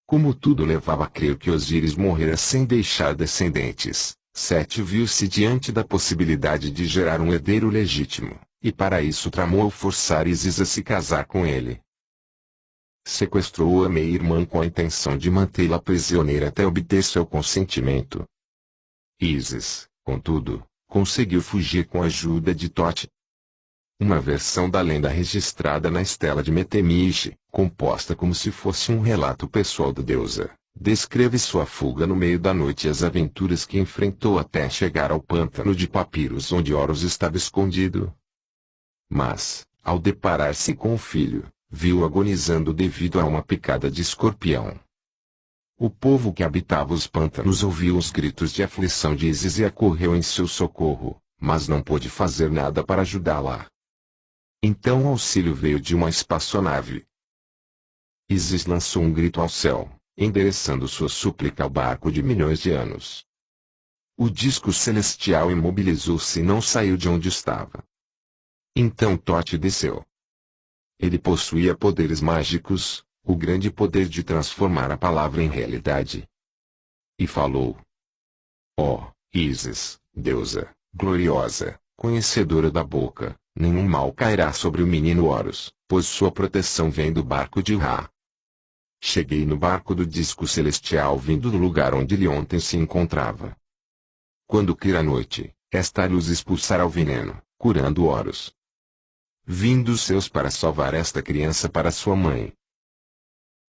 Como tudo levava a crer que Osíris morrera sem deixar descendentes, Sete viu-se diante da possibilidade de gerar um herdeiro legítimo, e para isso tramou forçar Ísis a se casar com ele. Sequestrou a meia-irmã com a intenção de mantê-la prisioneira até obter seu consentimento. Ísis, contudo, conseguiu fugir com a ajuda de Tote. Uma versão da lenda registrada na estela de Metemiche, composta como se fosse um relato pessoal da deusa, descreve sua fuga no meio da noite e as aventuras que enfrentou até chegar ao pântano de Papiros onde Horus estava escondido. Mas, ao deparar-se com o filho, viu agonizando devido a uma picada de escorpião. O povo que habitava os pântanos ouviu os gritos de aflição de Ísis e acorreu em seu socorro, mas não pôde fazer nada para ajudá-la. Então o auxílio veio de uma espaçonave. Ísis lançou um grito ao céu, endereçando sua súplica ao barco de milhões de anos. O disco celestial imobilizou-se e não saiu de onde estava. Então Tote desceu. Ele possuía poderes mágicos, o grande poder de transformar a palavra em realidade. E falou: Ó, Ísis, deusa, gloriosa, conhecedora da boca, nenhum mal cairá sobre o menino Horus, pois sua proteção vem do barco de Ra. Cheguei no barco do disco celestial vindo do lugar onde ele ontem se encontrava. Quando cair a noite, esta luz expulsará o veneno, curando Horus. Vindo os seus para salvar esta criança para sua mãe.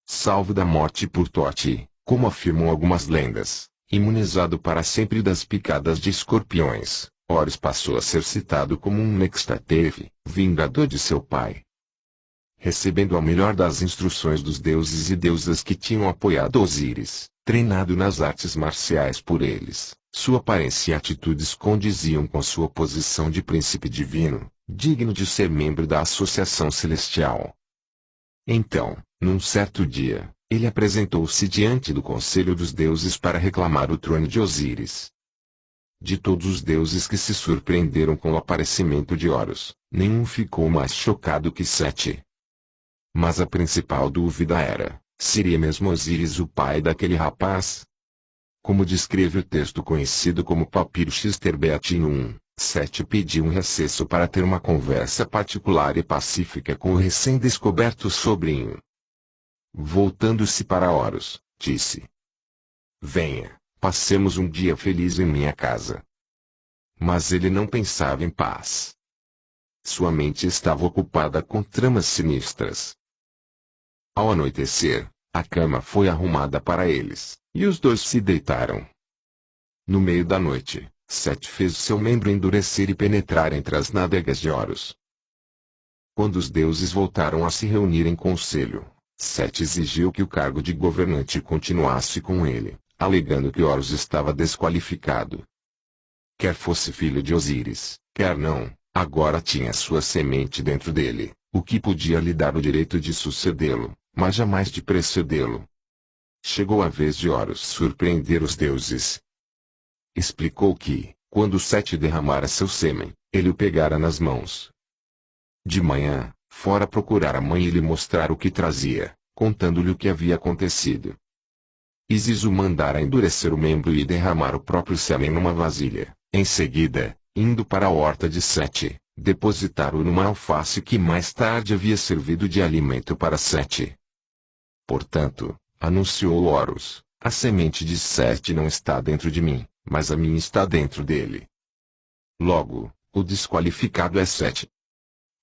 Salvo da morte por Tote, como afirmam algumas lendas, imunizado para sempre das picadas de escorpiões, Horus passou a ser citado como um Nextateve, vingador de seu pai. Recebendo a melhor das instruções dos deuses e deusas que tinham apoiado Osíris, treinado nas artes marciais por eles, sua aparência e atitudes condiziam com sua posição de príncipe divino, digno de ser membro da Associação Celestial. Então, num certo dia, ele apresentou-se diante do Conselho dos Deuses para reclamar o trono de Osíris. De todos os deuses que se surpreenderam com o aparecimento de Horus, nenhum ficou mais chocado que Sete. Mas a principal dúvida era: seria mesmo Osíris o pai daquele rapaz? Como descreve o texto conhecido como Papiro Xterbeatino 1, Sete pediu um recesso para ter uma conversa particular e pacífica com o recém-descoberto sobrinho. Voltando-se para Horus, disse: Venha, passemos um dia feliz em minha casa. Mas ele não pensava em paz. Sua mente estava ocupada com tramas sinistras. Ao anoitecer, a cama foi arrumada para eles, e os dois se deitaram. No meio da noite, Sete fez seu membro endurecer e penetrar entre as nádegas de Horus. Quando os deuses voltaram a se reunir em conselho, Sete exigiu que o cargo de governante continuasse com ele, alegando que Horus estava desqualificado. Quer fosse filho de Osíris, quer não, agora tinha sua semente dentro dele, o que podia lhe dar o direito de sucedê-lo, mas jamais de precedê-lo. Chegou a vez de Horus surpreender os deuses. Explicou que, quando Sete derramara seu sêmen, ele o pegara nas mãos. De manhã, fora procurar a mãe e lhe mostrar o que trazia, contando-lhe o que havia acontecido. Ísis o mandara endurecer o membro e derramar o próprio sêmen numa vasilha. Em seguida, indo para a horta de Sete, depositaram-o numa alface que mais tarde havia servido de alimento para Sete. Portanto, anunciou Horus, a semente de Sete não está dentro de mim, mas a minha está dentro dele. Logo, o desqualificado é Sete.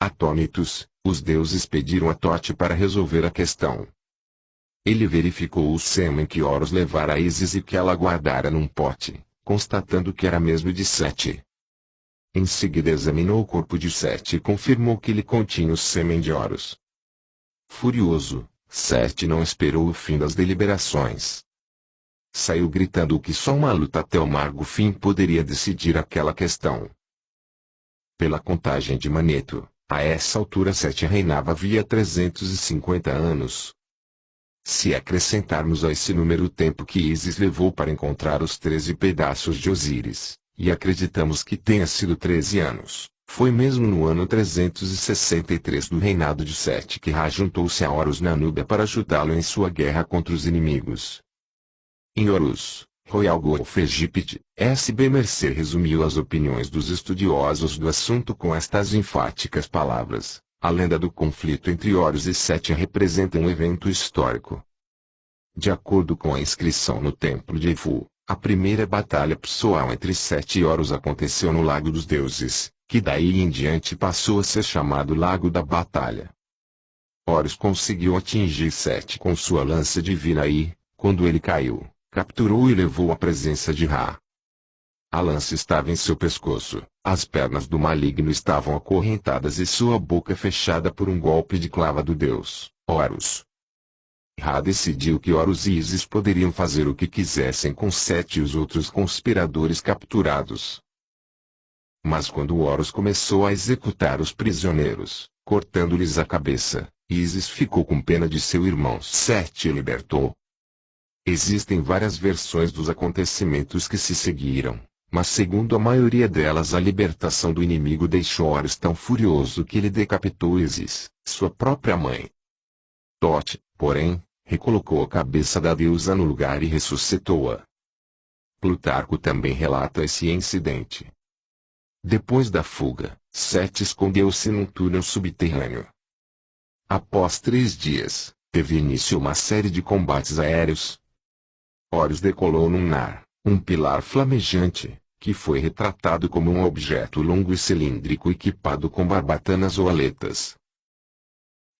Atônitos, os deuses pediram a Tote para resolver a questão. Ele verificou o sêmen que Horus levara a Ísis e que ela guardara num pote, constatando que era mesmo de Sete. Em seguida examinou o corpo de Sete e confirmou que ele continha o sêmen de Horus. Furioso, Sete não esperou o fim das deliberações. Saiu gritando que só uma luta até o amargo fim poderia decidir aquela questão. Pela contagem de Maneto, a essa altura Sete reinava havia 350 anos. Se acrescentarmos a esse número o tempo que Ísis levou para encontrar os 13 pedaços de Osíris, e acreditamos que tenha sido 13 anos, foi mesmo no ano 363 do reinado de Sete que Ra juntou-se a Horus na Núbia para ajudá-lo em sua guerra contra os inimigos. Em Horus, Royal Golf Egypt, S.B. Mercer resumiu as opiniões dos estudiosos do assunto com estas enfáticas palavras: a lenda do conflito entre Horus e Sete representa um evento histórico. De acordo com a inscrição no templo de Efu, a primeira batalha pessoal entre Sete e Horus aconteceu no Lago dos Deuses, que daí em diante passou a ser chamado Lago da Batalha. Horus conseguiu atingir Sete com sua lança divina e, quando ele caiu, capturou e levou à presença de Ra. A lança estava em seu pescoço, as pernas do maligno estavam acorrentadas e sua boca fechada por um golpe de clava do deus, Horus. Ra decidiu que Horus e Ísis poderiam fazer o que quisessem com Sete e os outros conspiradores capturados. Mas quando Horus começou a executar os prisioneiros, cortando-lhes a cabeça, Ísis ficou com pena de seu irmão Sete e libertou. Existem várias versões dos acontecimentos que se seguiram, mas segundo a maioria delas a libertação do inimigo deixou Horus tão furioso que ele decapitou Ísis, sua própria mãe. Tote, porém, recolocou a cabeça da deusa no lugar e ressuscitou-a. Plutarco também relata esse incidente. Depois da fuga, Sete escondeu-se num túnel subterrâneo. Após 3 dias, teve início uma série de combates aéreos. Horus decolou num nar, um pilar flamejante, que foi retratado como um objeto longo e cilíndrico equipado com barbatanas ou aletas.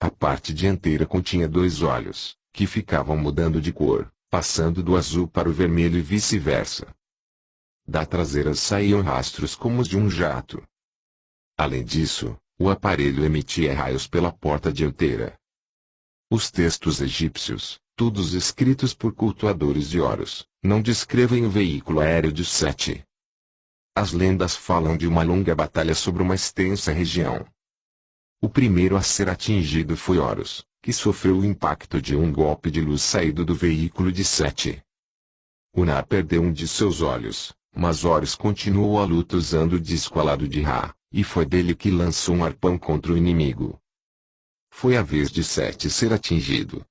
A parte dianteira continha 2 olhos, que ficavam mudando de cor, passando do azul para o vermelho e vice-versa. Da traseira saíam rastros como os de um jato. Além disso, o aparelho emitia raios pela porta dianteira. Os textos egípcios, todos escritos por cultuadores de Horus, não descrevem o veículo aéreo de Sete. As lendas falam de uma longa batalha sobre uma extensa região. O primeiro a ser atingido foi Horus, que sofreu o impacto de um golpe de luz saído do veículo de Sete. Unar perdeu um de seus olhos, mas Horus continuou a luta usando o disco alado de Ra, e foi dele que lançou um arpão contra o inimigo. Foi a vez de Sete ser atingido.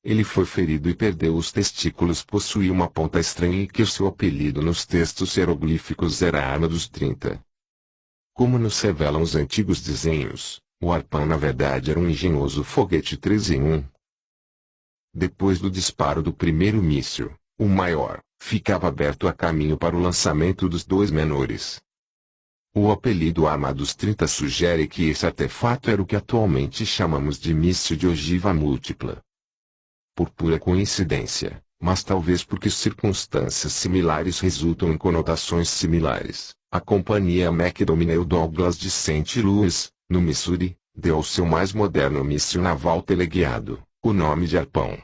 Ele foi ferido e perdeu os testículos. Possuía uma ponta estranha e que o seu apelido nos textos hieroglíficos era a Arma dos 30. Como nos revelam os antigos desenhos, o arpão na verdade era um engenhoso foguete 3 em 1. Depois do disparo do primeiro míssil, o maior, ficava aberto a caminho para o lançamento dos 2 menores. O apelido Arma dos 30 sugere que esse artefato era o que atualmente chamamos de míssil de ogiva múltipla. Por pura coincidência, mas talvez porque circunstâncias similares resultam em conotações similares, a companhia McDonnell Douglas de St. Louis, no Missouri, deu ao seu mais moderno míssil naval teleguiado o nome de arpão.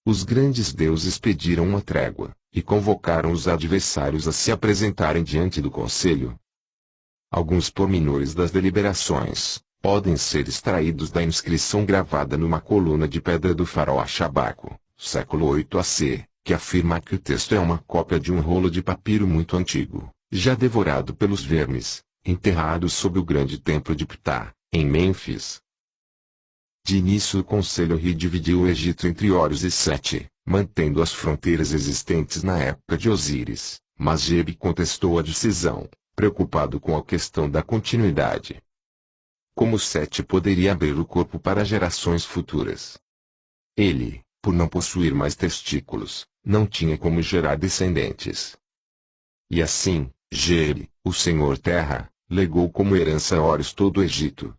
Os grandes deuses pediram uma trégua, e convocaram os adversários a se apresentarem diante do conselho. Alguns pormenores das deliberações podem ser extraídos da inscrição gravada numa coluna de pedra do Farol Achabaco, século 8 AC, que afirma que o texto é uma cópia de um rolo de papiro muito antigo, já devorado pelos vermes, enterrado sob o grande templo de Ptah, em Mênfis. De início o conselho redividiu o Egito entre Horus e Sete, mantendo as fronteiras existentes na época de Osíris, mas Geb contestou a decisão, preocupado com a questão da continuidade. Como Sete poderia abrir o corpo para gerações futuras? Ele, por não possuir mais testículos, não tinha como gerar descendentes. E assim, Gebe, o Senhor Terra, legou como herança a Horus todo o Egito.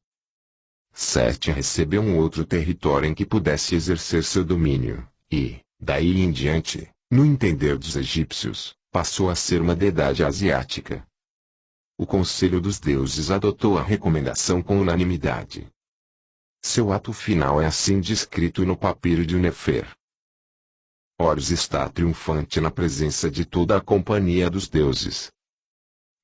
Sete recebeu um outro território em que pudesse exercer seu domínio, e, daí em diante, no entender dos egípcios, passou a ser uma deidade asiática. O Conselho dos Deuses adotou a recomendação com unanimidade. Seu ato final é assim descrito no papiro de Nefer. Horus está triunfante na presença de toda a companhia dos deuses.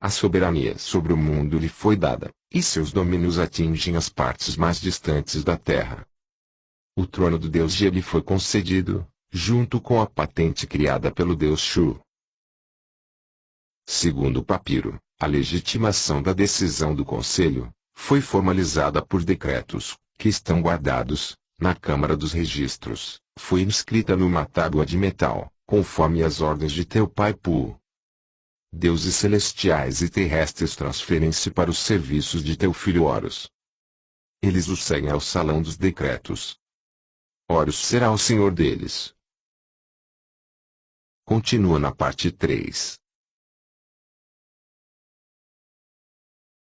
A soberania sobre o mundo lhe foi dada, e seus domínios atingem as partes mais distantes da terra. O trono do deus Ge lhe foi concedido, junto com a patente criada pelo deus Shu. Segundo o papiro, a legitimação da decisão do Conselho foi formalizada por decretos, que estão guardados na Câmara dos Registros. Foi inscrita numa tábua de metal, conforme as ordens de teu pai Pu. Deuses celestiais e terrestres transferem-se para os serviços de teu filho Horus. Eles o seguem ao salão dos decretos. Horus será o senhor deles. Continua na parte 3.